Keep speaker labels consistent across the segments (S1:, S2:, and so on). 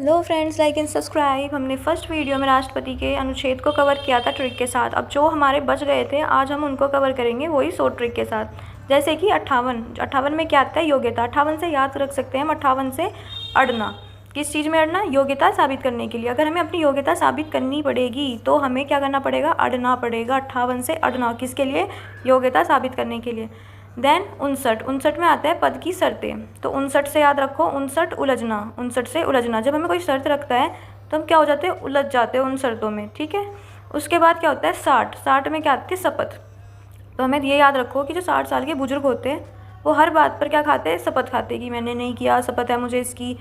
S1: Hello friends, like and subscribe. हमने first video में राष्ट्रपति के अनुच्छेद को कवर किया था ट्रिक के साथ। अब जो हमारे बच गए थे आज हम उनको कवर करेंगे, वही 100 ट्रिक के साथ। जैसे कि 58 में क्या आता है? योग्यता। 58 से याद रख सकते हैं हम 58 से अड़ना। किस चीज़ में अड़ना? योग्यता साबित करने के लिए। अगर हमें अपनी योग्यता साबित करनी पड़ेगी तो हमें क्या करना पड़ेगा? अड़ना पड़ेगा। 58 से अड़ना किसके लिए? योग्यता साबित करने के लिए। देन 59 में आता है पद की शर्तें। तो 59 से याद रखो 59 उलझना। 59 से उलझना, जब हमें कोई शर्त रखता है तो हम क्या हो जाते हैं? उलझ जाते हैं उन शर्तों में, ठीक है। उसके बाद क्या होता है? 60 में क्या आती है? शपथ। तो हमें ये याद रखो कि जो 60 साल के बुजुर्ग होते हैं वो हर बात पर क्या खाते हैं? शपथ खाते हैं कि मैंने नहीं किया, शपथ है मुझे इसकी,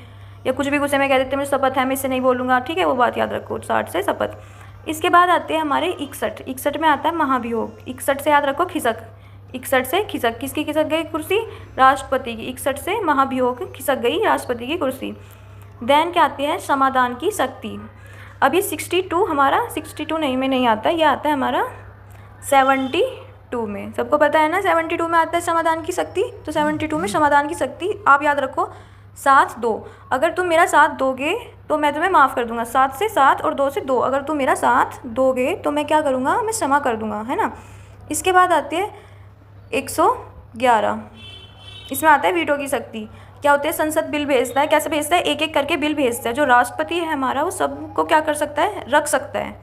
S1: या कुछ भी गुस्से में कह देते हैं मुझे शपथ है मैं इससे नहीं बोलूँगा, ठीक है। वो बात याद रखो, 60 से शपथ। इसके बाद आते हैं हमारे 61 में आता है महाभियोग। 61 से याद रखो खिसक। 61 से खिसक, किसकी खिसक गई कुर्सी? राष्ट्रपति की। 61 से महाभियोग, खिसक गई राष्ट्रपति की कुर्सी। देन क्या आती है? समाधान की शक्ति। अब ये 62 हमारा 62 नहीं में नहीं आता, ये आता है हमारा 72 में। सबको पता है ना 72 में आता है समाधान की शक्ति। तो 72 में समाधान की शक्ति आप याद रखो, साथ दो। अगर तुम मेरा साथ दोगे तो मैं तुम्हें माफ़ कर दूंगा। 7 से 7 और 2 से 2, अगर तुम मेरा साथ दोगे तो मैं क्या करूँगा? मैं क्षमा कर दूंगा, है ना। इसके बाद आती है 111। इसमें आता है वीटो की शक्ति। क्या होती है? संसद बिल भेजता है। कैसे भेजता है? एक एक करके बिल भेजता है। जो राष्ट्रपति है हमारा वो सबको क्या कर सकता है? रख सकता है।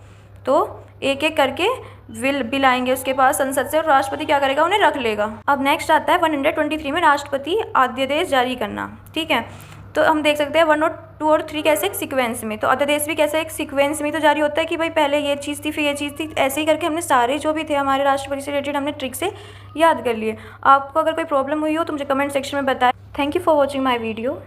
S1: तो एक एक करके बिल आएंगे उसके पास संसद से, और राष्ट्रपति क्या करेगा? उन्हें रख लेगा। अब नेक्स्ट आता है 123 में राष्ट्रपति अध्यादेश जारी करना, ठीक है। तो हम देख सकते हैं 1 और 2 और 3 कैसे? एक सीक्वेंस में। तो अध्यादेश भी कैसे? एक सीक्वेंस में तो जारी होता है कि भाई पहले ये चीज़ थी फिर ये चीज़ थी। ऐसे ही करके हमने सारे जो भी थे हमारे राष्ट्रपति से रिलेटेड हमने ट्रिक से याद कर लिए। आपको अगर कोई प्रॉब्लम हुई हो तो मुझे कमेंट सेक्शन में बताएं। Thank you for watching my video.